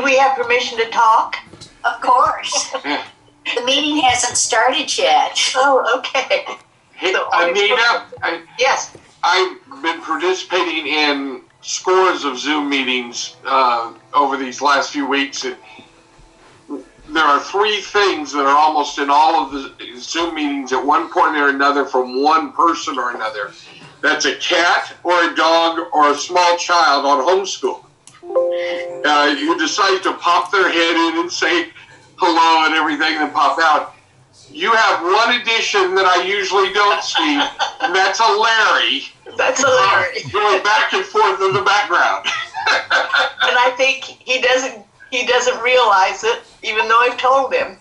we have permission to talk? Of course. The meeting hasn't started yet. Oh, okay. Hey, So, Anita, yes. I've been participating in scores of Zoom meetings over these last few weeks, and there are three things that are almost in all of the Zoom meetings at one point or another from one person or another. That's a cat or a dog or a small child on homeschool. You decide to pop their head in and say hello and everything and pop out. You have one addition that I usually don't see, and that's a Larry. That's a Larry. Going back and forth in the background. And I think he doesn't realize it, even though I've told him.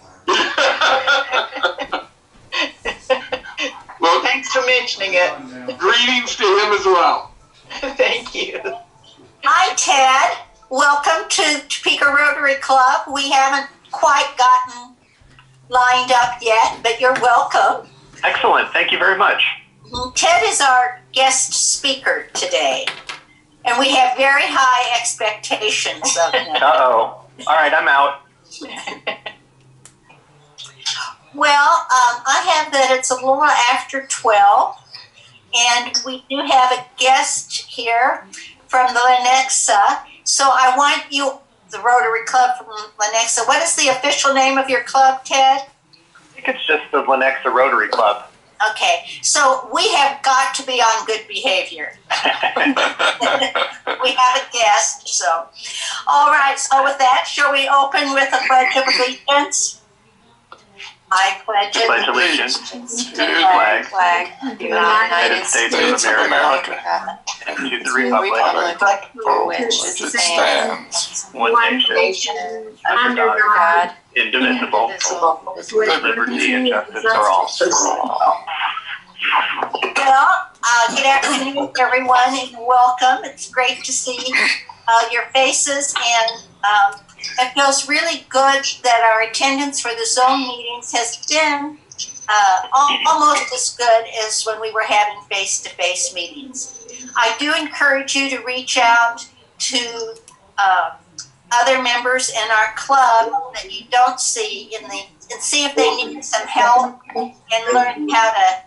Well, thanks for mentioning it. Greetings to him as well. Thank you. Hi, Ted. Welcome to Topeka Rotary Club. We haven't quite gotten lined up yet, but you're welcome. Excellent. Thank you very much. Ted is our guest speaker today, and we have very high expectations of him. Uh-oh. All right, I'm out. Well, I have that it's a little after 12, and we do have a guest here from the Lenexa. So I want you, the Rotary Club from Lenexa. What is the official name of your club, Ted? I think it's just the Lenexa Rotary Club. Okay, so we have got to be on good behavior. We have a guest, so. All right, so with that, shall we open with a pledge of allegiance? I pledge allegiance to the flag of the United States of America and to the republic for which it stands, one nation, under God, indivisible, with liberty and justice for all. Well, good afternoon, everyone, and welcome. It's great to see your faces, and it feels really good that our attendance for the Zoom meetings has been almost as good as when we were having face-to-face meetings. I do encourage you to reach out to other members in our club that you don't see and see if they need some help and learn how to.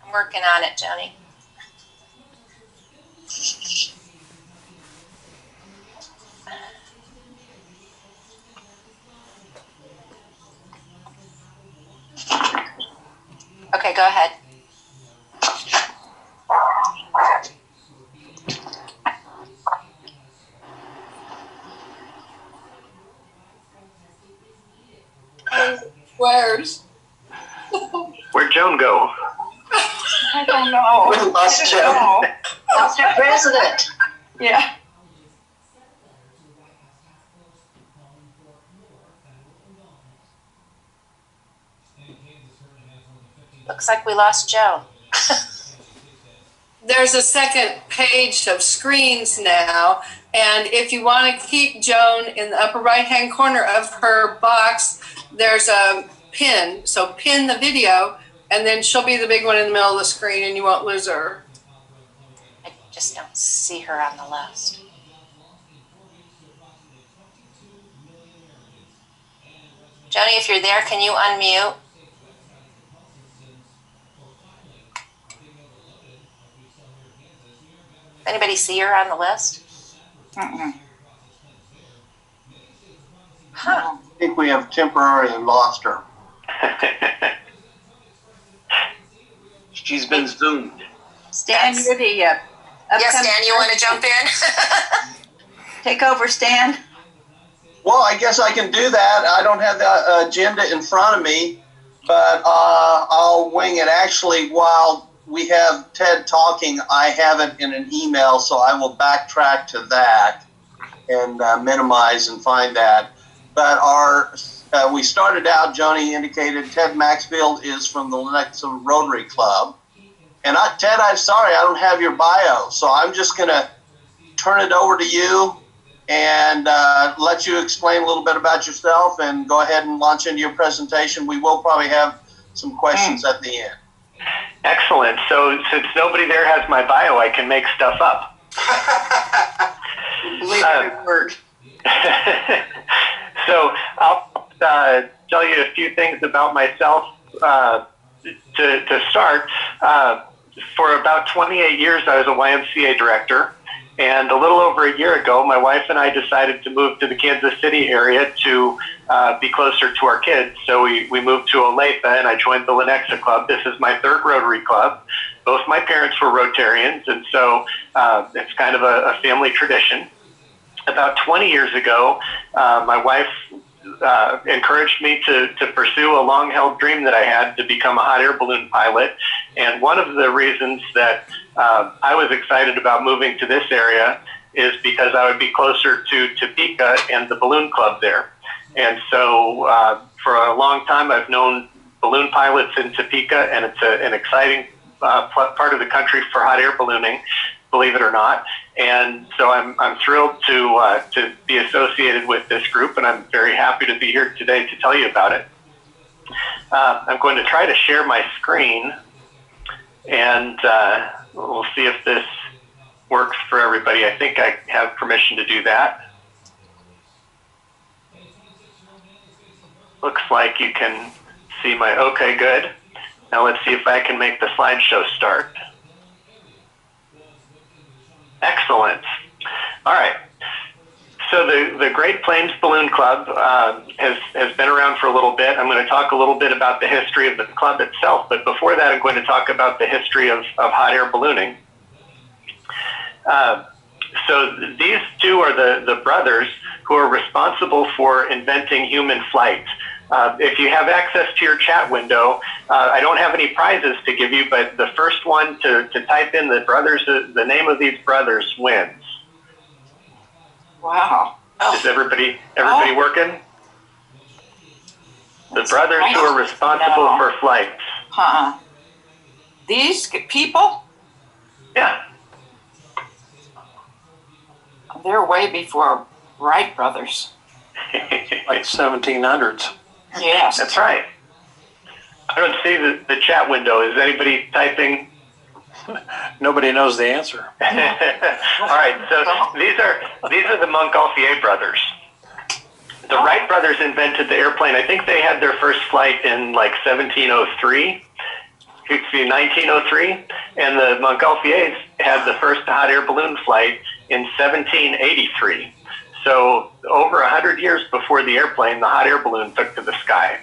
I'm working on it, Joni. Okay, go ahead. Where'd Joan go? I don't know. We lost Joe. Lost our president. Yeah. Looks like we lost Joe. There's a second page of screens now, and if you want to keep Joan in the upper right-hand corner of her box, there's a pin. So pin the video, and then she'll be the big one in the middle of the screen, and you won't lose her. I just don't see her on the list. Joni, if you're there, can you unmute? Anybody see her on the list? Mm-mm. Huh. I think we have temporarily lost her. She's been zoomed. Stan, you're the Yes, Dan, you want to jump in? take over, Stan. Well, I guess I can do that. I don't have the agenda in front of me, but I'll wing it. Actually, while we have Ted talking, I have it in an email, so I will backtrack to that and minimize and find that. But we started out, Joni indicated, Ted Maxfield is from the Lenexa Rotary Club. And Ted, I'm sorry, I don't have your bio, so I'm just going to turn it over to you and let you explain a little bit about yourself and go ahead and launch into your presentation. We will probably have some questions at the end. Excellent. So since nobody there has my bio, I can make stuff up. believe every word. So I'll tell you a few things about myself to start. For about 28 years, I was a YMCA director. And a little over a year ago, my wife and I decided to move to the Kansas City area to be closer to our kids. So we moved to Olathe, and I joined the Lenexa Club. This is my third Rotary Club. Both my parents were Rotarians, and so it's kind of a family tradition. About 20 years ago, my wife encouraged me to pursue a long-held dream that I had to become a hot air balloon pilot. And one of the reasons that I was excited about moving to this area is because I would be closer to Topeka and the balloon club there. And so for a long time, I've known balloon pilots in Topeka, and it's an exciting part of the country for hot air ballooning, believe it or not. And so I'm thrilled to be associated with this group, and I'm very happy to be here today to tell you about it. I'm going to try to share my screen, and we'll see if this works for everybody. I think I have permission to do that. Looks like you can see my, okay, good. Now let's see if I can make the slideshow start. Excellent. All right. So the Great Plains Balloon Club has been around for a little bit. I'm going to talk a little bit about the history of the club itself, but before that, I'm going to talk about the history of hot air ballooning. So these two are the brothers who are responsible for inventing human flight. If you have access to your chat window, I don't have any prizes to give you, but the first one to type in the name of these brothers wins. Wow. Is everybody working? The brothers who are responsible for flights. These people? Yeah. They're way before Wright brothers. Like 1700s. Yes. That's right. I don't see the chat window. Is anybody typing? Nobody knows the answer. All right, so these are the Montgolfier brothers. The Wright brothers invented the airplane. I think they had their first flight in like 1903, and the Montgolfiers had the first hot air balloon flight in 1783. So over 100 years before the airplane, the hot air balloon took to the sky.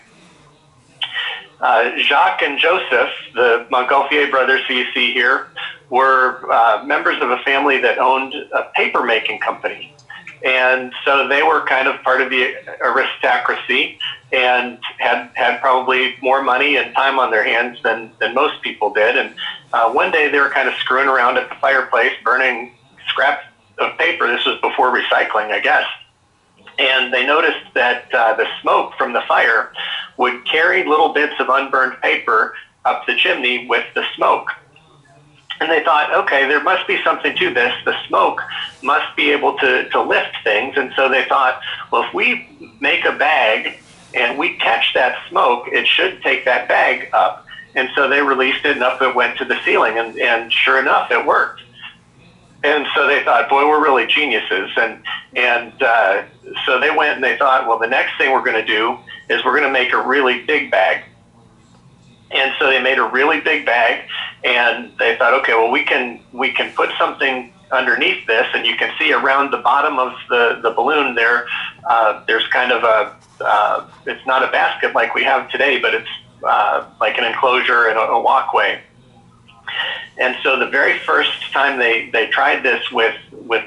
Jacques and Joseph, the Montgolfier brothers who you see here, were members of a family that owned a paper making company. And so they were kind of part of the aristocracy and had probably more money and time on their hands than most people did. And one day they were kind of screwing around at the fireplace, burning scraps of paper. This was before recycling, I guess. And they noticed that the smoke from the fire would carry little bits of unburned paper up the chimney with the smoke. And they thought, okay, there must be something to this. The smoke must be able to lift things. And so they thought, well, if we make a bag and we catch that smoke, it should take that bag up. And so they released it, and up it went to the ceiling. And sure enough, it worked. And so they thought, boy, we're really geniuses. And so they went and they thought, well, the next thing we're going to do is we're going to make a really big bag. And so they made a really big bag, and they thought, okay, well, we can put something underneath this, and you can see around the bottom of the balloon there, there's kind of it's not a basket like we have today, but it's like an enclosure and a walkway. And so the very first time they tried this with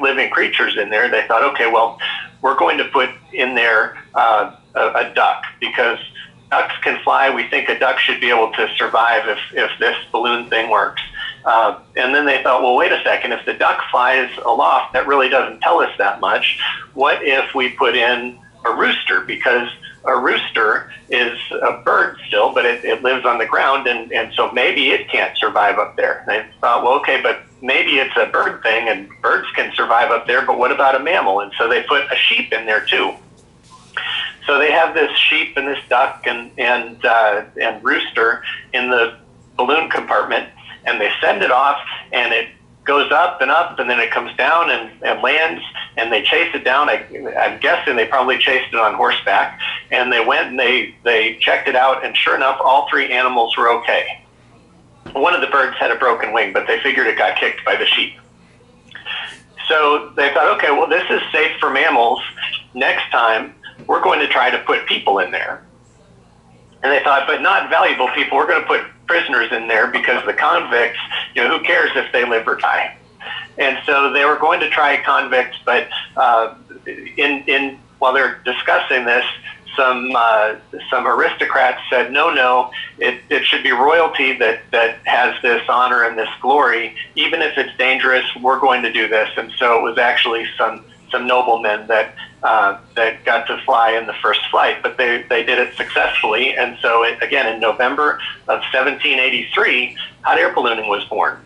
living creatures in there, they thought, okay, well, we're going to put in there a duck, because ducks can fly. We think a duck should be able to survive if this balloon thing works. And then they thought, well, wait a second, if the duck flies aloft, that really doesn't tell us that much. What if we put in a rooster? Because a rooster is a bird still, but it lives on the ground, and so maybe it can't survive up there. They thought, well, okay, but maybe it's a bird thing, and birds can survive up there, but what about a mammal? And so they put a sheep in there too. So they have this sheep and this duck and rooster in the balloon compartment, and they send it off, and goes up, and then it comes down and lands, and they chase it down. I'm guessing they probably chased it on horseback, and they went and they checked it out, and sure enough, all three animals were okay. One of the birds had a broken wing, but they figured it got kicked by the sheep. So they thought, okay, well, this is safe for mammals. Next time, we're going to try to put people in there. And they thought, but not valuable people. We're going to put prisoners in there because the convicts, who cares if they live or die? And so they were going to try convicts, but while they're discussing this, some aristocrats said, no, it should be royalty that has this honor and this glory. Even if it's dangerous, we're going to do this. And so it was actually some noblemen that got to fly in the first flight, but they did it successfully. And so again, in November of 1783, hot air ballooning was born.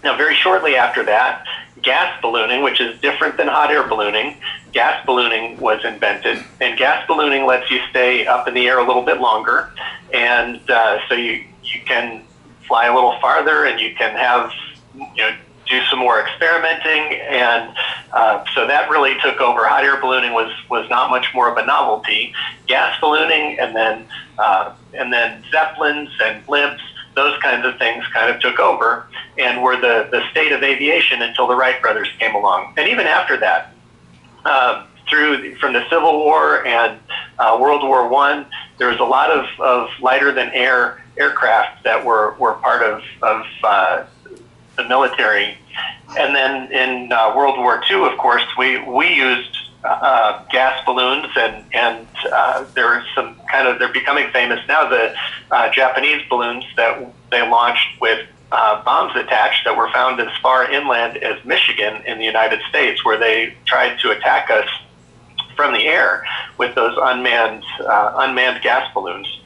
Now, very shortly after that, gas ballooning, which is different than hot air ballooning, gas ballooning was invented. And gas ballooning lets you stay up in the air a little bit longer. And so you can fly a little farther, and you can have, do some more experimenting. And so that really took over. Hot air ballooning was not much more of a novelty. Gas ballooning, and then zeppelins and blimps, those kinds of things kind of took over and were the state of aviation until the Wright brothers came along. And even after that, from the Civil War and World War I, there was a lot of lighter than air aircraft that were part of the military. And then in World War II, of course, we used gas balloons, and there are some they're becoming famous now, the Japanese balloons that they launched with bombs attached that were found as far inland as Michigan in the United States, where they tried to attack us from the air with those unmanned gas balloons.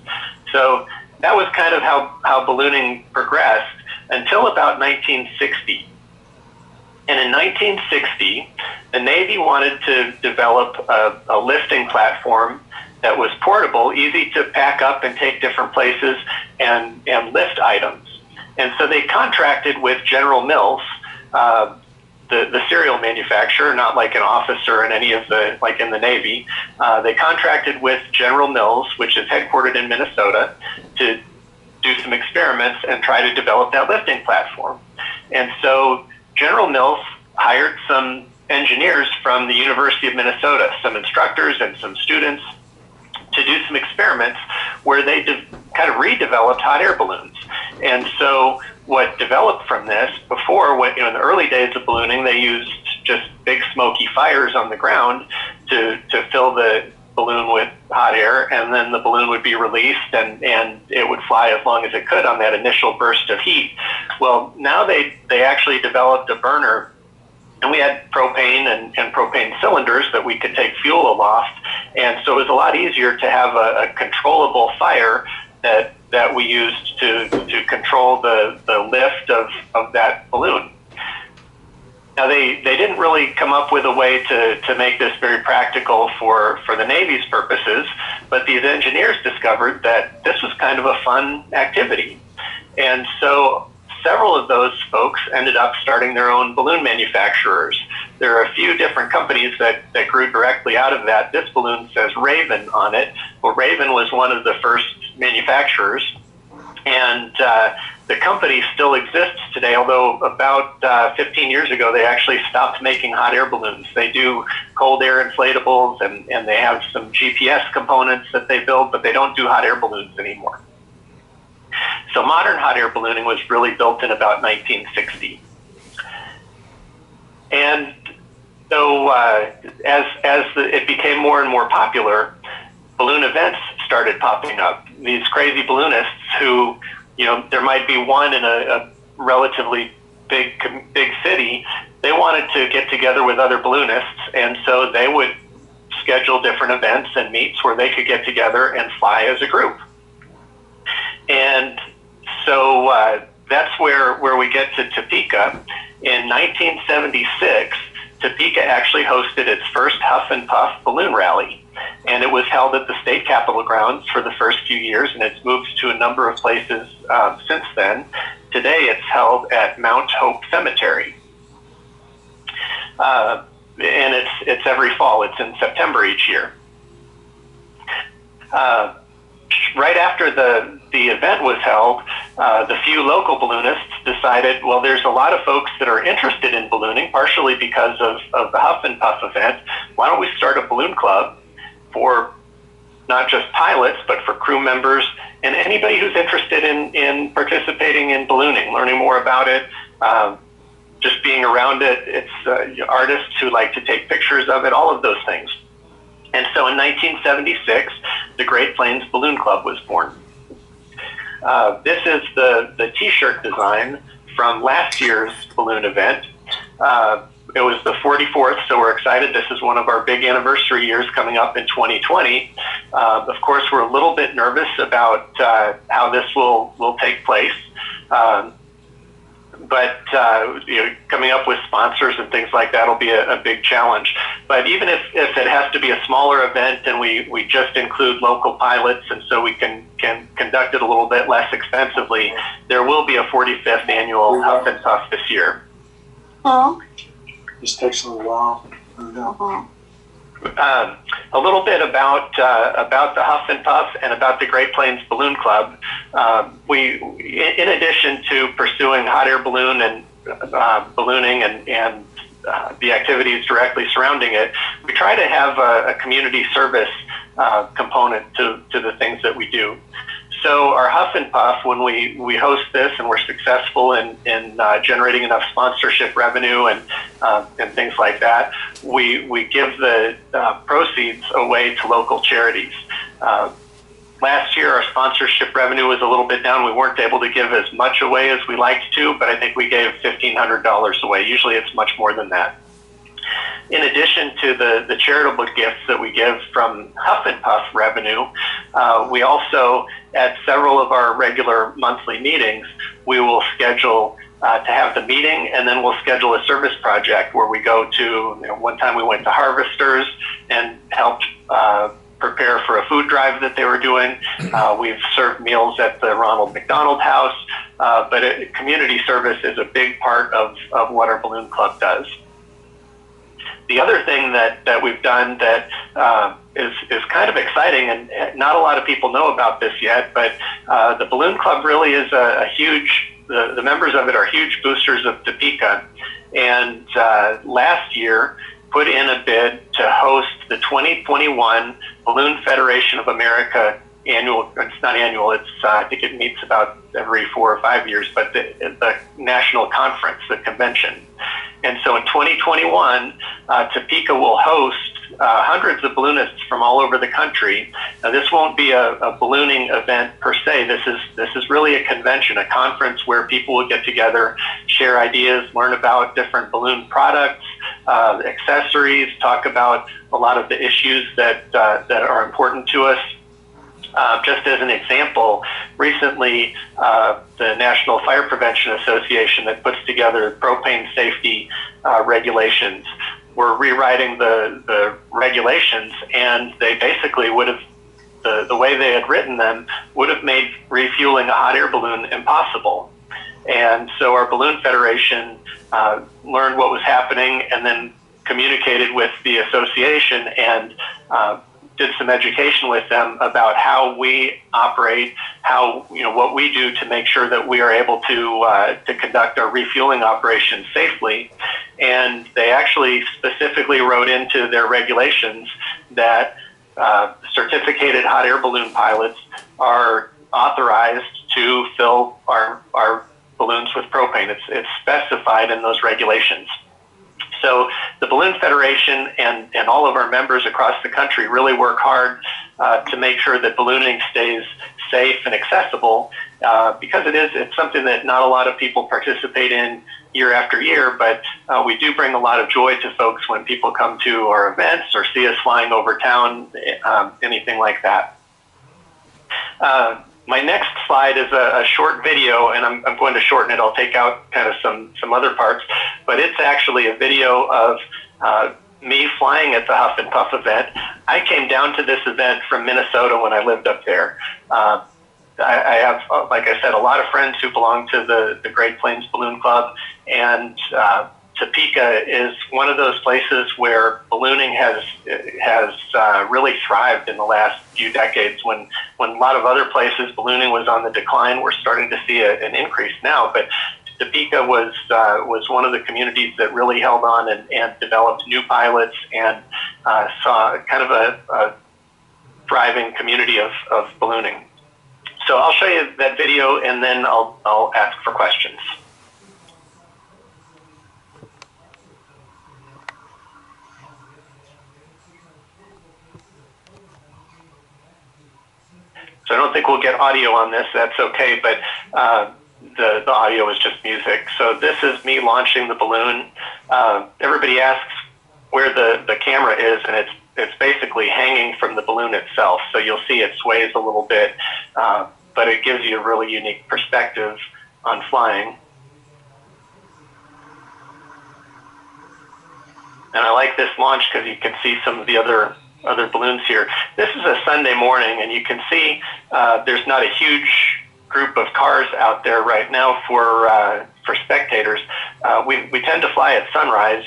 So that was kind of how ballooning progressed until about 1960. And in 1960, the Navy wanted to develop a lifting platform that was portable, easy to pack up and take different places and lift items. And so they contracted with General Mills, the cereal manufacturer, not like an officer in any of like in the Navy. They contracted with General Mills, which is headquartered in Minnesota, to do some experiments and try to develop that lifting platform. And so General Mills hired some engineers from the University of Minnesota, some instructors and some students, to do some experiments where they kind of redeveloped hot air balloons. And so what developed from this, before, in the early days of ballooning, they used just big smoky fires on the ground to fill the balloon with hot air, and then the balloon would be released and it would fly as long as it could on that initial burst of heat. Well, now they actually developed a burner, and we had propane and propane cylinders that we could take fuel aloft, and so it was a lot easier to have a controllable fire that we used to control the lift of that balloon. Now, they didn't really come up with a way to make this very practical for the Navy's purposes, but these engineers discovered that this was kind of a fun activity. And so several of those folks ended up starting their own balloon manufacturers. There are a few different companies that grew directly out of that. This balloon says Raven on it. Well, Raven was one of the first manufacturers, and the company still exists today, although about 15 years ago, they actually stopped making hot air balloons. They do cold air inflatables, and they have some GPS components that they build, but they don't do hot air balloons anymore. So modern hot air ballooning was really built in about 1960. And so as it became more and more popular, balloon events started popping up. These crazy balloonists who, there might be one in a relatively big city. They wanted to get together with other balloonists, and so they would schedule different events and meets where they could get together and fly as a group. And so that's where we get to Topeka. In 1976, Topeka actually hosted its first Huff and Puff balloon rally. And it was held at the state capitol grounds for the first few years, and it's moved to a number of places since then. today it's held at Mount Hope Cemetery. And it's every fall. It's in September each year. Right after the event was held, the few local balloonists decided, well, there's a lot of folks that are interested in ballooning, partially because of the Huff and Puff event. Why don't we start a balloon club for not just pilots, but for crew members and anybody who's interested in participating in ballooning, learning more about it, just being around it. It's artists who like to take pictures of it, all of those things. And so in 1976, the Great Plains Balloon Club was born. This is the t-shirt design from last year's balloon event. It was the 44th, so we're excited. This is one of our big anniversary years coming up in 2020. Of course, we're a little bit nervous about how this will take place. But coming up with sponsors and things like that will be a big challenge. But even if it has to be a smaller event and we just include local pilots, and so we can conduct it a little bit less expensively, there will be a 45th annual Huff and Puff this year. Oh. This takes a little while. A little bit about the Huff and Puff and about the Great Plains Balloon Club. We, in addition to pursuing hot air balloon and ballooning and the activities directly surrounding it, we try to have a community service component to the things that we do. So our Huff and Puff, when we host this and we're successful in generating enough sponsorship revenue and things like that, we give the proceeds away to local charities. Last year, our sponsorship revenue was a little bit down. We weren't able to give as much away as we liked to, but I think we gave $1,500 away. Usually it's much more than that. In addition to the charitable gifts that we give from Huff and Puff revenue, we also, at several of our regular monthly meetings, we will schedule to have the meeting, and then we'll schedule a service project where we go to, one time we went to Harvesters and helped prepare for a food drive that they were doing. We've served meals at the Ronald McDonald House, but community service is a big part of what our Balloon Club does. The other thing that we've done that is kind of exciting, and not a lot of people know about this yet, but the Balloon Club really is a huge, the members of it are huge boosters of Topeka, and last year put in a bid to host the 2021 Balloon Federation of America annual, it's not annual, it's I think it meets about every 4 or 5 years, but the national conference, the convention. And so in 2021, Topeka will host hundreds of balloonists from all over the country. Now, this won't be a ballooning event per se. This is really a convention, a conference where people will get together, share ideas, learn about different balloon products, accessories, talk about a lot of the issues that are important to us. Just as an example, recently the National Fire Prevention Association that puts together propane safety regulations were rewriting the regulations, and they basically would have, the way they had written them, would have made refueling a hot air balloon impossible. And so our Balloon Federation learned what was happening and then communicated with the association and did some education with them about how we operate, how, what we do to make sure that we are able to conduct our refueling operations safely. And they actually specifically wrote into their regulations that certificated hot air balloon pilots are authorized to fill our balloons with propane. It's specified in those regulations. So the Balloon Federation and all of our members across the country really work hard to make sure that ballooning stays safe and accessible because it's something that not a lot of people participate in year after year, but we do bring a lot of joy to folks when people come to our events or see us flying over town, anything like that. My next slide is a short video, and I'm going to shorten it. I'll take out kind of some other parts, but it's actually a video of me flying at the Huff and Puff event. I came down to this event from Minnesota when I lived up there. I have, like I said, a lot of friends who belong to the Great Plains Balloon Club, and Topeka is one of those places where ballooning has really thrived in the last few decades. When a lot of other places ballooning was on the decline, we're starting to see an increase now. But Topeka was one of the communities that really held on and developed new pilots and saw kind of a thriving community of ballooning. So I'll show you that video, and then I'll ask for questions. So I don't think we'll get audio on this. That's okay, but the audio is just music. So this is me launching the balloon. Everybody asks where the camera is, and it's basically hanging from the balloon itself. So you'll see it sways a little bit, but it gives you a really unique perspective on flying. And I like this launch because you can see some of the other balloons here. This is a Sunday morning, and you can see there's not a huge group of cars out there right now for spectators. We tend to fly at sunrise,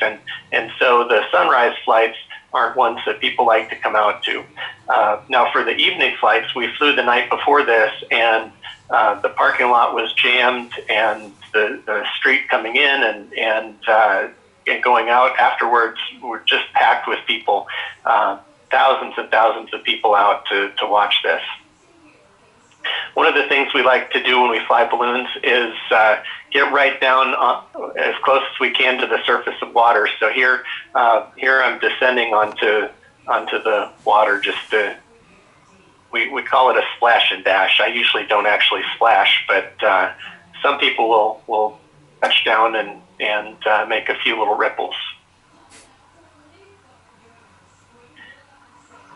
and so the sunrise flights aren't ones that people like to come out to. Now for the evening flights, we flew the night before this, and the parking lot was jammed, and the street coming in and going out afterwards were just packed with people. Thousands and thousands of people out to watch this. One of the things we like to do when we fly balloons is get right down as close as we can to the surface of water. So here I'm descending onto the water. We call it a splash and dash. I usually don't actually splash, but some people will touch down and make a few little ripples.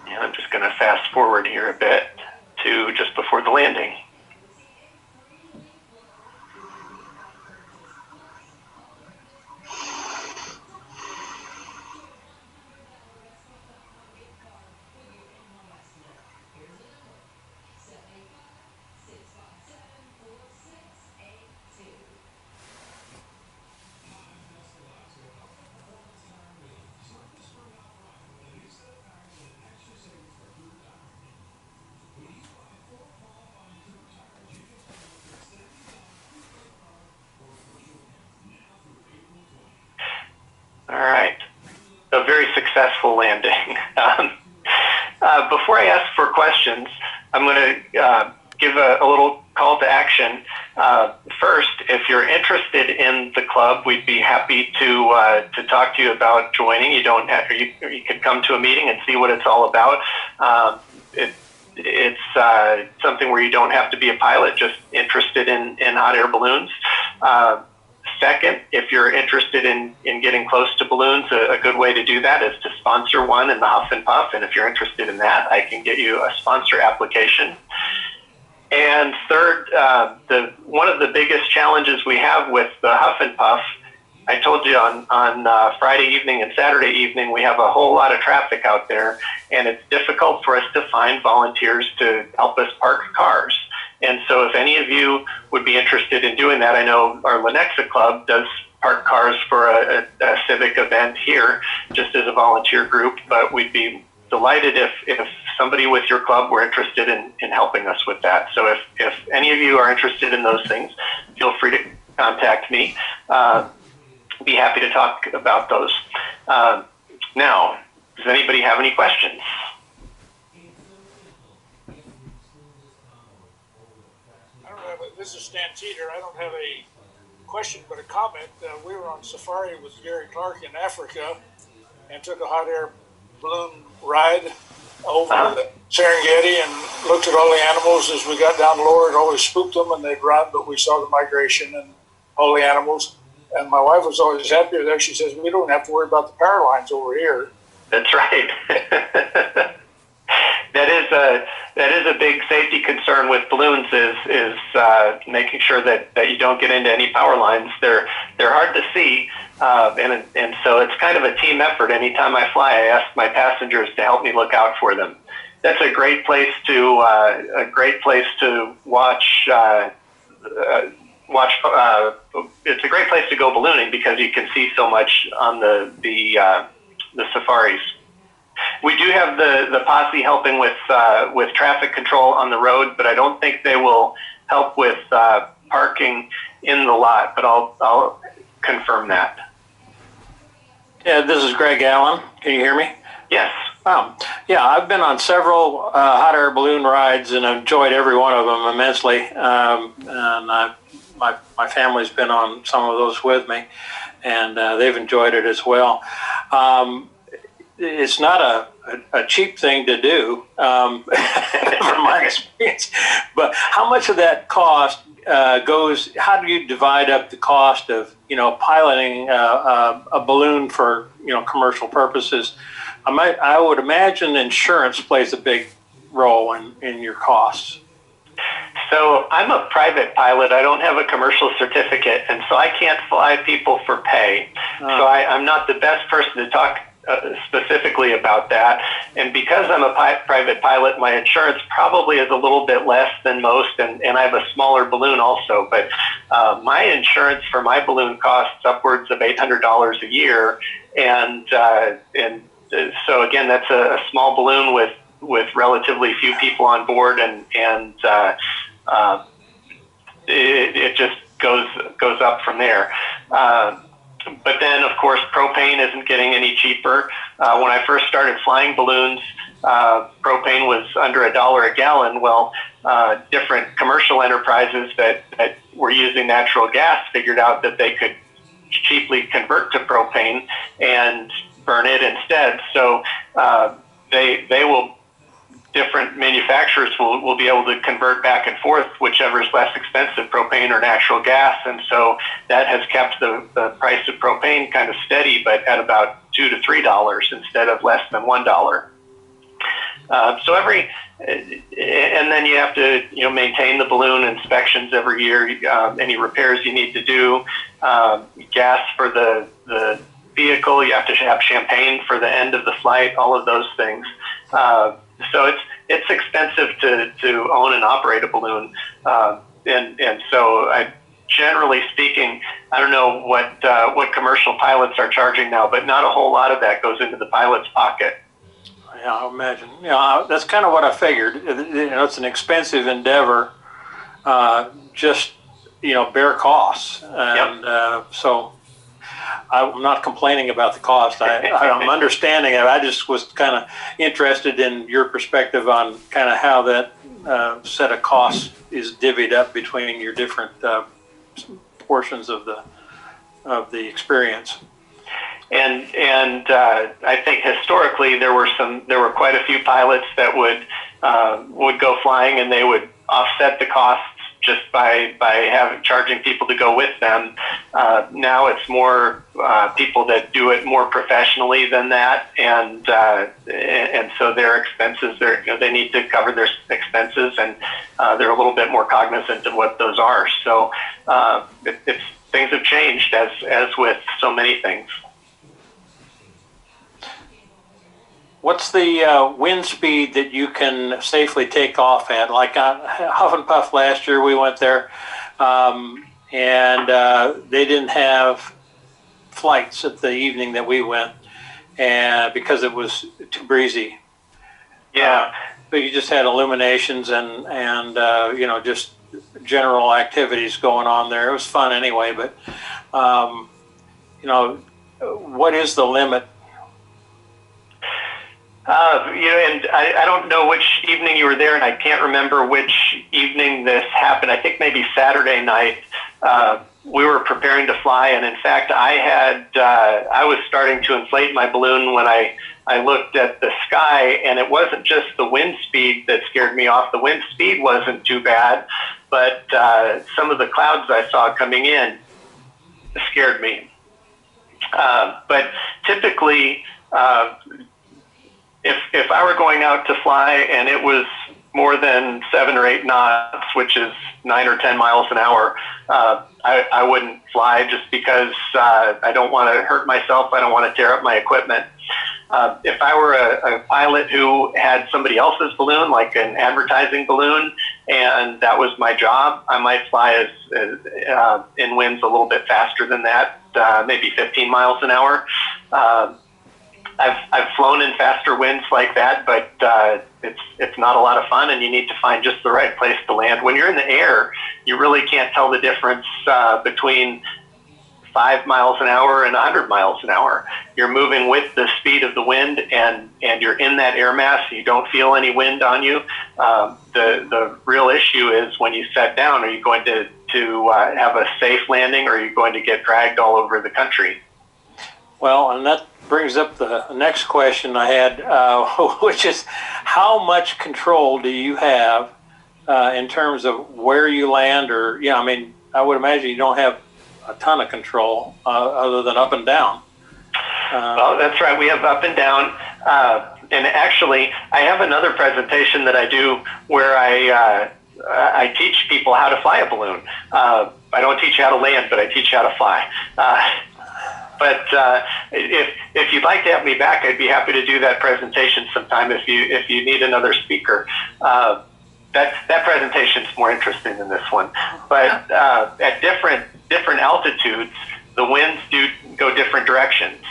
And I'm just going to fast forward here a bit to just before the landing. All right, a very successful landing. Before I ask for questions, I'm going to give a little call to action. First, if you're interested in the club, we'd be happy to talk to you about joining. You don't have, you could come to a meeting and see what it's all about. It's something where you don't have to be a pilot, just interested in hot air balloons. Second, if you're interested in getting close to balloons, a good way to do that is to sponsor one in the Huff and Puff. And if you're interested in that, I can get you a sponsor application. And third, one of the biggest challenges we have with the Huff and Puff, I told you on Friday evening and Saturday evening, we have a whole lot of traffic out there, and it's difficult for us to find volunteers to help us park cars. And so if any of you would be interested in doing that, I know our Lenexa club does park cars for a civic event here, just as a volunteer group, but we'd be delighted if somebody with your club were interested in helping us with that. So if any of you are interested in those things, feel free to contact me. Be happy to talk about those. Now, does anybody have any questions? This is Stan Teeter. I don't have a question, but a comment. We were on safari with Gary Clark in Africa and took a hot air balloon ride over the Serengeti and looked at all the animals. As we got down lower, it always spooked them and they'd run, but we saw the migration and all the animals. And my wife was always happier there. She says, we don't have to worry about the power lines over here. That's right. That is a big safety concern with balloons is making sure that you don't get into any power lines. They're hard to see, and so it's kind of a team effort. Anytime I fly, I ask my passengers to help me look out for them. that's a great place to watch. It's a great place to go ballooning because you can see so much on the safaris. We do have the posse helping with traffic control on the road, but I don't think they will help with parking in the lot. But I'll confirm that. Yeah, this is Greg Allen. Can you hear me? Yes. Yeah, I've been on several hot air balloon rides and enjoyed every one of them immensely. And my family's been on some of those with me, and they've enjoyed it as well. It's not a cheap thing to do, from my experience. But how much of that cost goes? How do you divide up the cost of piloting a balloon for commercial purposes? I would imagine insurance plays a big role in your costs. So I'm a private pilot. I don't have a commercial certificate, and so I can't fly people for pay. So I'm not the best person to talk specifically about that. And because I'm a private pilot, my insurance probably is a little bit less than most, and I have a smaller balloon also. But my insurance for my balloon costs upwards of $800 a year, and so again, that's a small balloon with relatively few people on board, and it just goes up from there. But then, of course, propane isn't getting any cheaper. When I first started flying balloons, propane was under $1 a gallon. Well, different commercial enterprises that were using natural gas figured out that they could cheaply convert to propane and burn it instead. So different manufacturers will be able to convert back and forth, whichever is less expensive, propane or natural gas. And so that has kept the price of propane kind of steady, but at about $2 to $3 instead of less than $1. And then you have to maintain the balloon, inspections every year, any repairs you need to do, gas for the vehicle, you have to have champagne for the end of the flight, all of those things. So it's expensive to own and operate a balloon, and so generally speaking, I don't know what commercial pilots are charging now, but not a whole lot of that goes into the pilot's pocket. Yeah, I imagine. That's kind of what I figured. It's an expensive endeavor, just bare costs, and so I'm not complaining about the cost. I'm understanding it. I just was kind of interested in your perspective on kind of how that set of costs is divvied up between your different portions of the experience. And I think historically there were quite a few pilots that would go flying, and they would offset the costs just by charging people to go with them. Now it's more people that do it more professionally than that, and so their expenses, they need to cover their expenses, and they're a little bit more cognizant of what those are. So things have changed as with so many things. What's the wind speed that you can safely take off at? Like on Huff and Puff last year, we went there, and they didn't have flights at the evening that we went, and because it was too breezy. Yeah. But you just had illuminations and just general activities going on there. It was fun anyway, but what is the limit? And I don't know which evening you were there, and I can't remember which evening this happened. I think maybe Saturday night. We were preparing to fly, and in fact, I was starting to inflate my balloon when I looked at the sky, and it wasn't just the wind speed that scared me off. The wind speed wasn't too bad, but some of the clouds I saw coming in scared me. But typically, if I were going out to fly and it was more than 7 or 8 knots, which is 9 or 10 miles an hour, I wouldn't fly just because I don't want to hurt myself. I don't want to tear up my equipment. If I were a pilot who had somebody else's balloon, like an advertising balloon, and that was my job, I might fly in winds a little bit faster than that, maybe 15 miles an hour. I've flown in faster winds like that, but it's not a lot of fun, and you need to find just the right place to land. When you're in the air, you really can't tell the difference between 5 miles an hour and 100 miles an hour. You're moving with the speed of the wind, and you're in that air mass. You don't feel any wind on you. The real issue is when you set down, are you going to have a safe landing, or are you going to get dragged all over the country? Well, and that brings up the next question I had, which is how much control do you have in terms of where you land? Or, I mean, I would imagine you don't have a ton of control other than up and down. Well, that's right. We have up and down. And actually, I have another presentation that I do where I teach people how to fly a balloon. I don't teach you how to land, but I teach you how to fly. But if you'd like to have me back, I'd be happy to do that presentation sometime if you need another speaker. That presentation's more interesting than this one. But at different altitudes, the winds do go different directions,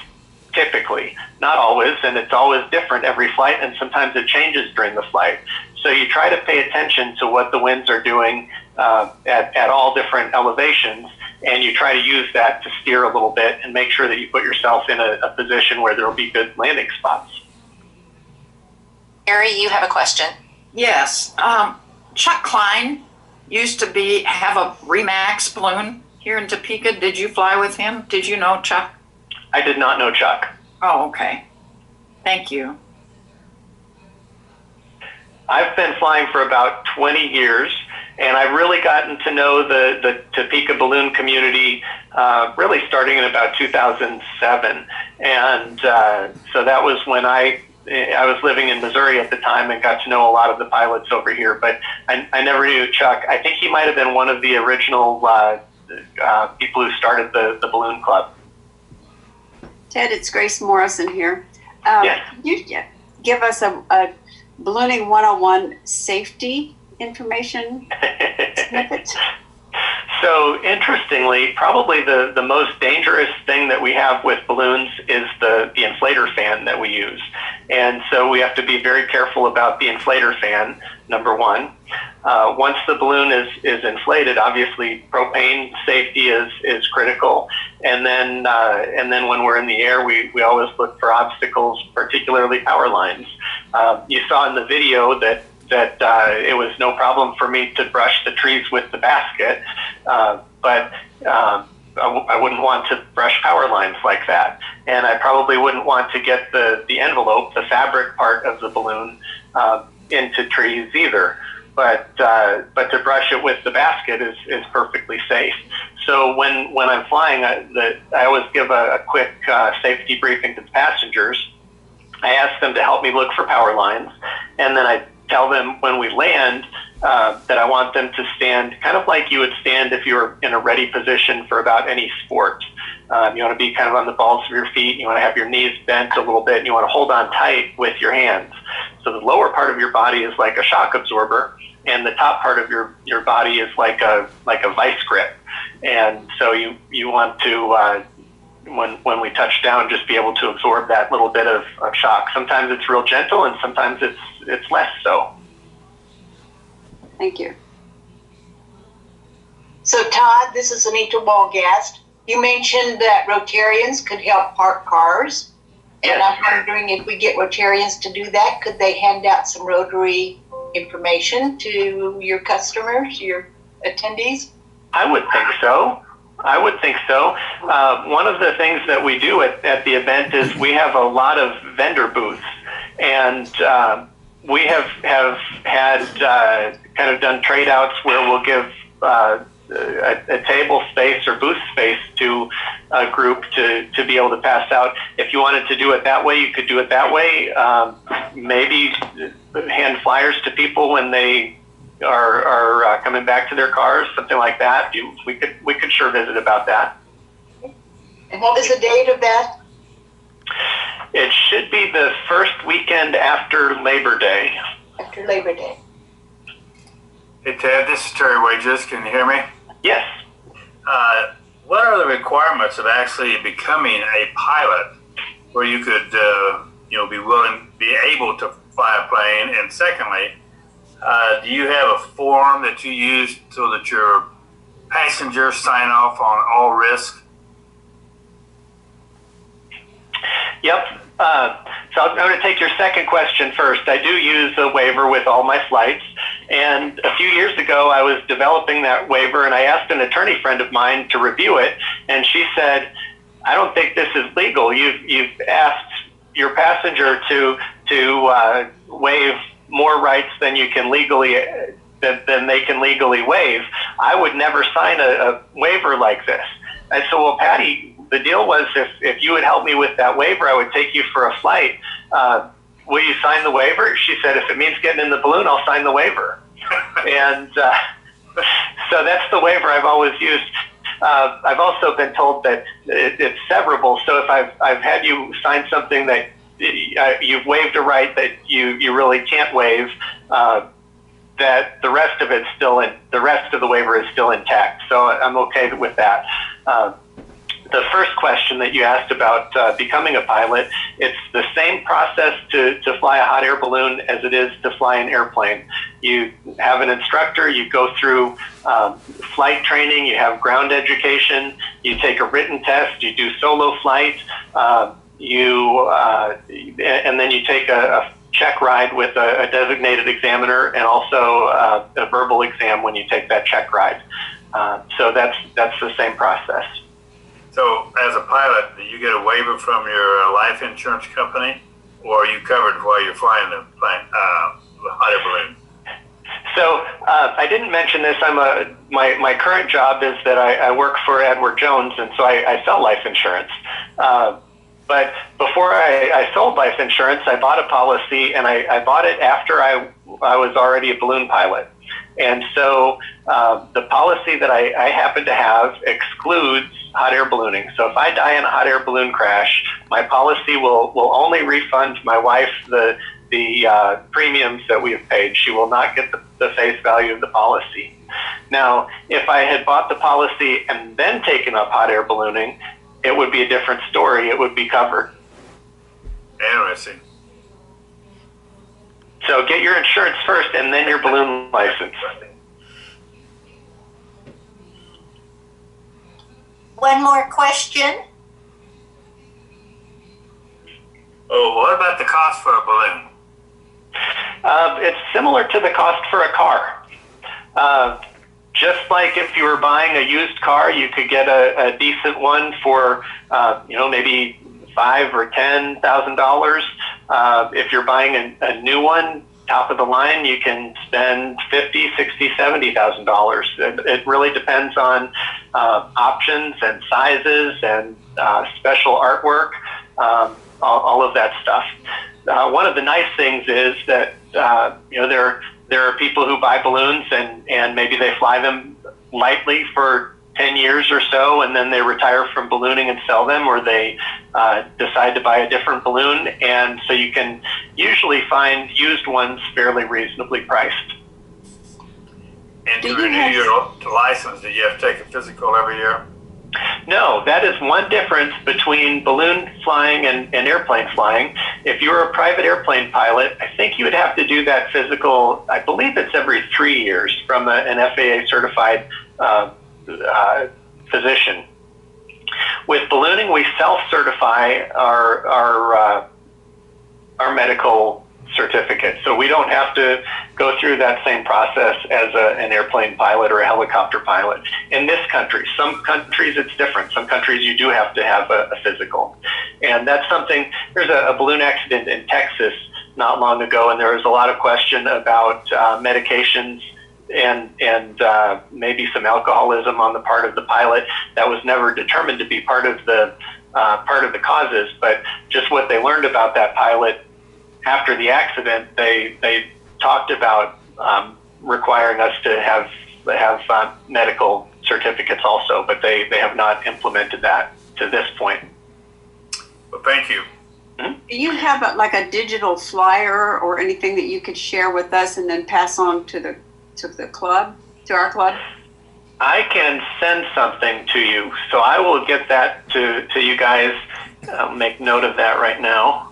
typically. Not always, and it's always different every flight, and sometimes it changes during the flight. So you try to pay attention to what the winds are doing at all different elevations, and you try to use that to steer a little bit and make sure that you put yourself in a position where there will be good landing spots. Mary, you have a question. Yes. Chuck Klein used to have a Remax balloon here in Topeka. Did you fly with him? Did you know Chuck? I did not know Chuck. Oh, okay. Thank you. I've been flying for about 20 years, and I've really gotten to know the Topeka balloon community really starting in about 2007. And so that was when I was living in Missouri at the time and got to know a lot of the pilots over here. But I never knew Chuck. I think he might have been one of the original people who started the balloon club. Ted, it's Grace Morrison here. Yes. Can you give us a Ballooning 101 safety information snippet? So interestingly, probably the most dangerous thing that we have with balloons is the inflator fan that we use. And so we have to be very careful about the inflator fan, number one. Once the balloon is inflated, obviously propane safety is critical. And then when we're in the air, we always look for obstacles, particularly power lines. You saw in the video that it was no problem for me to brush the trees with the basket, but I wouldn't want to brush power lines like that. And I probably wouldn't want to get the envelope, the fabric part of the balloon, into trees either. But to brush it with the basket is perfectly safe. So when I'm flying, I always give a quick safety briefing to the passengers. I ask them to help me look for power lines, and then I tell them when we land that I want them to stand kind of like you would stand if you were in a ready position for about any sport. You want to be kind of on the balls of your feet. You want to have your knees bent a little bit, and you want to hold on tight with your hands. So the lower part of your body is like a shock absorber, and the top part of your body is like a vice grip. And so you want to when we touch down, just be able to absorb that little bit of shock. Sometimes it's real gentle, and sometimes it's less so. Thank you. So Todd, this is Anita Walgast. You mentioned that Rotarians could help park cars. Yes. And I'm wondering if we get Rotarians to do that, could they hand out some Rotary information to your customers, your attendees? I would think so. One of the things that we do at the event is we have a lot of vendor booths, and we have had kind of done trade outs where we'll give a table space or booth space to a group to be able to pass out. If you wanted to do it that way, you could do it that way. Maybe hand flyers to people when they are coming back to their cars, something like that. We could sure visit about that. And what was the date of that? It should be be the first weekend after Labor Day. After Labor Day. Hey Ted, this is Terry Wages. Can you hear me? Yes. What are the requirements of actually becoming a pilot where you could, be able to fly a plane? And secondly, do you have a form that you use so that your passengers sign off on all risk? Yep. So I'm going to take your second question first. I do use a waiver with all my flights. And a few years ago, I was developing that waiver, and I asked an attorney friend of mine to review it. And she said, I don't think this is legal. You've asked your passenger to waive more rights than you can legally than they can legally waive. I would never sign a waiver like this. I said, well, Patty, the deal was if you would help me with that waiver, I would take you for a flight. Will you sign the waiver? She said, if it means getting in the balloon, I'll sign the waiver. And so that's the waiver I've always used. I've also been told that it's severable. So if I've had you sign something that you've waived a right that you really can't waive, that the rest of the waiver is still intact. So I'm okay with that. The first question that you asked about becoming a pilot, it's the same process to fly a hot air balloon as it is to fly an airplane. You have an instructor, you go through flight training, you have ground education, you take a written test, you do solo flight, and then you take a check ride with a designated examiner and also a verbal exam when you take that check ride. So that's the same process. So as a pilot, do you get a waiver from your life insurance company, or are you covered while you're flying the plane, the hot air balloon? So I didn't mention this. My current job is that I work for Edward Jones, and so I sell life insurance. But before I sold life insurance, I bought a policy, and I bought it after I was already a balloon pilot. And so the policy that I happen to have excludes hot air ballooning. So if I die in a hot air balloon crash, my policy will only refund my wife the premiums that we have paid. She will not get the face value of the policy. Now, if I had bought the policy and then taken up hot air ballooning, it would be a different story. It would be covered. Interesting. So get your insurance first and then your balloon license. One more question. Oh, what about the cost for a balloon? It's similar to the cost for a car. Just like if you were buying a used car, you could get a decent one for, maybe $5,000 or $10,000. If you're buying a new one, top of the line, you can spend $50,000, $60,000, $70,000. It really depends on options and sizes and special artwork, all of that stuff. One of the nice things is that there are people who buy balloons and maybe they fly them lightly for 10 years or so, and then they retire from ballooning and sell them, or they decide to buy a different balloon. And so you can usually find used ones fairly reasonably priced. And to renew your license, do you have to take a physical every year? No, that is one difference between balloon flying and airplane flying. If you're a private airplane pilot, I think you would have to do that physical, I believe it's every 3 years from an FAA certified physician. With ballooning, we self-certify our medical certificate, so we don't have to go through that same process as an airplane pilot or a helicopter pilot. In this country, some countries it's different. Some countries you do have to have a physical, and that's something. There's a balloon accident in Texas not long ago, and there was a lot of question about medications and maybe some alcoholism on the part of the pilot. That was never determined to be part of the causes, but just what they learned about that pilot after the accident, they talked about requiring us to have medical certificates also, but they have not implemented that to this point. Well, thank you. Do you have like a digital flyer or anything that you could share with us and then pass on to the club, to our club? I can send something to you, so I will get that to you guys. I'll make note of that right now.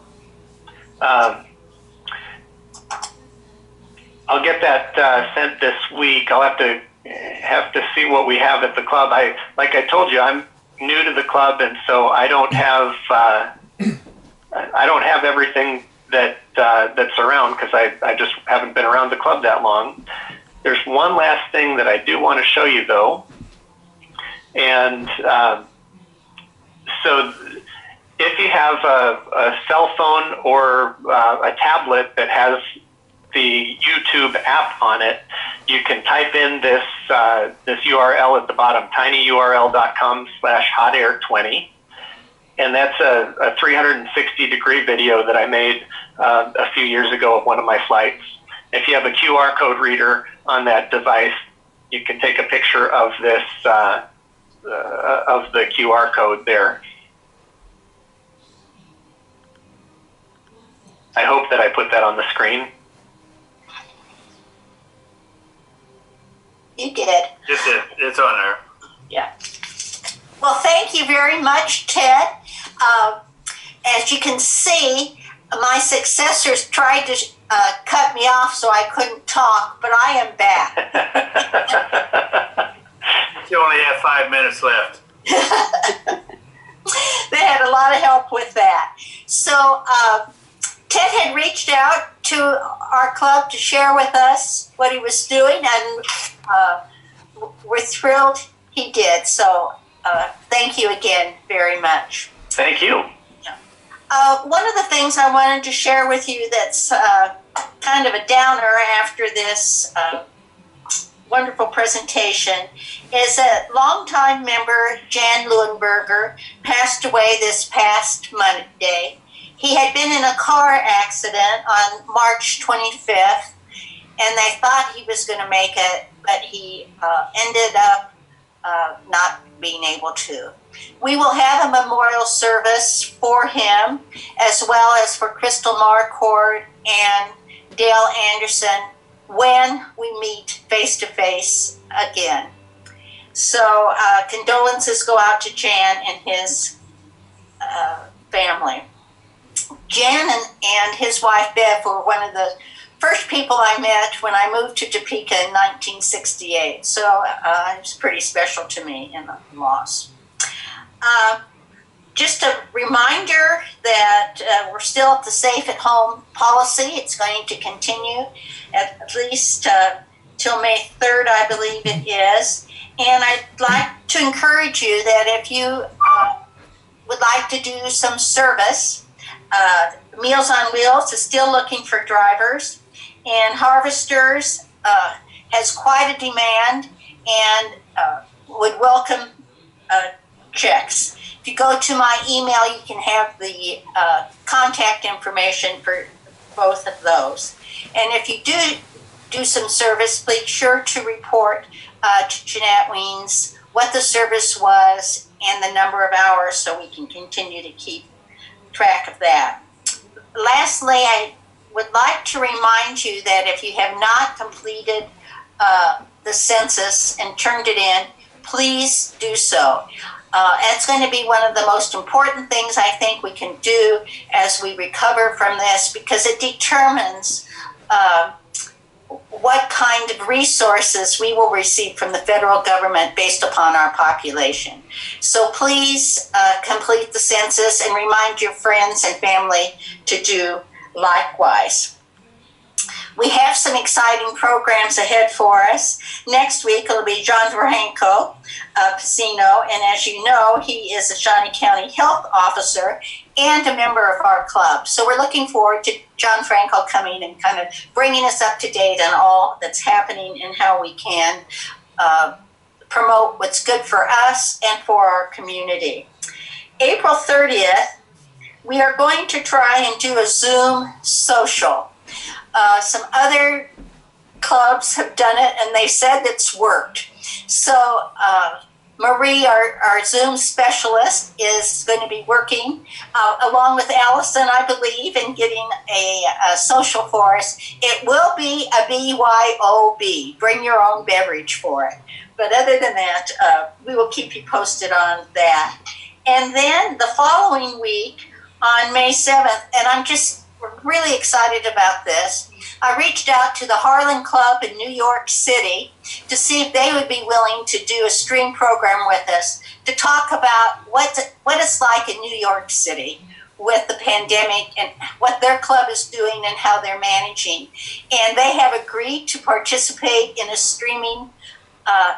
I'll get that sent this week. I'll have to see what we have at the club. Like I told you, I'm new to the club, and so I don't have everything that's around because I just haven't been around the club that long. There's one last thing that I do want to show you, though, and so if you have a cell phone or a tablet that has the YouTube app on it, you can type in this URL at the bottom, tinyurl.com/hotair20. And that's a 360-degree video that I made a few years ago of one of my flights. If you have a QR code reader on that device, you can take a picture of this, of the QR code there. I hope that I put that on the screen. You did. It's on there. Yeah. Well, thank you very much, Ted. As you can see, my successors tried to cut me off so I couldn't talk, but I am back. You only have 5 minutes left. They had a lot of help with that. So Ted had reached out to our club to share with us what he was doing, and we're thrilled he did. So thank you again very much. Thank you. One of the things I wanted to share with you that's kind of a downer after this wonderful presentation is that longtime member Jan Leuenberger passed away this past Monday. He had been in a car accident on March 25th, and they thought he was going to make it, but he ended up not being able to. We will have a memorial service for him, as well as for Crystal Marcourt and Dale Anderson when we meet face-to-face again. So condolences go out to Jan and his family. Jan and his wife Bev were one of the first people I met when I moved to Topeka in 1968. So it was pretty special to me in the loss. Just a reminder that we're still at the safe at home policy. It's going to continue at least till May 3rd, I believe it is. And I'd like to encourage you that if you would like to do some service, Meals on Wheels is still looking for drivers, and Harvesters has quite a demand and would welcome checks. If you go to my email, you can have the contact information for both of those. And if you do some service, be sure to report to Jeanette Weens what the service was and the number of hours so we can continue to keep track of that. Lastly, I would like to remind you that if you have not completed the census and turned it in, please do so. It's going to be one of the most important things I think we can do as we recover from this, because it determines what kind of resources we will receive from the federal government based upon our population. So please complete the census and remind your friends and family to do likewise. We have some exciting programs ahead for us. Next week it'll be John Varenko, Piscino, and as you know, he is a Shawnee County Health Officer and a member of our club. So we're looking forward to John Franco coming and kind of bringing us up to date on all that's happening and how we can promote what's good for us and for our community. April 30th, we are going to try and do a Zoom social. Some other clubs have done it and they said it's worked. So Marie, our Zoom specialist, is going to be working along with Allison, I believe, in getting a social for us. It will be a BYOB, bring your own beverage for it. But other than that, we will keep you posted on that. And then the following week on May 7th, and I'm just really excited about this, I reached out to the Harlan Club in New York City to see if they would be willing to do a stream program with us to talk about what it's like in New York City with the pandemic and what their club is doing and how they're managing. And they have agreed to participate in a streaming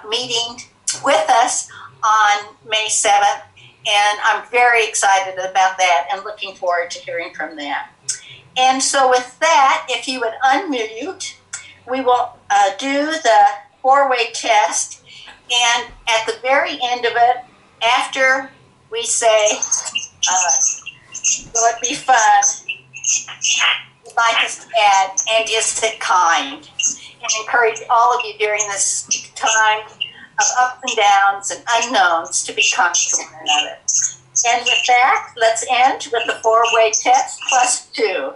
meeting with us on May 7th. And I'm very excited about that and looking forward to hearing from them. And so with that, if you would unmute, we will do the four-way test. And at the very end of it, after we say, will it be fun, we'd like us to add, and is it kind? And encourage all of you during this time of ups and downs and unknowns to be kind to one another. And with that, let's end with the four-way test +2.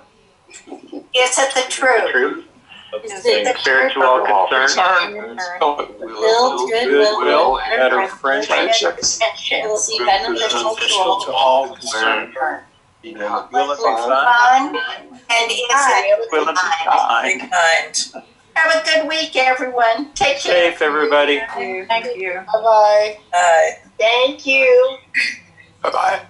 Is it the truth? Is it the spiritual concern? Will, goodwill, better friendship. will be beneficial to all concerned. Fun, and is it kind? Have a good week, everyone. Take care. Safe, everybody. Thank you. Bye-bye. Thank you. Bye-bye.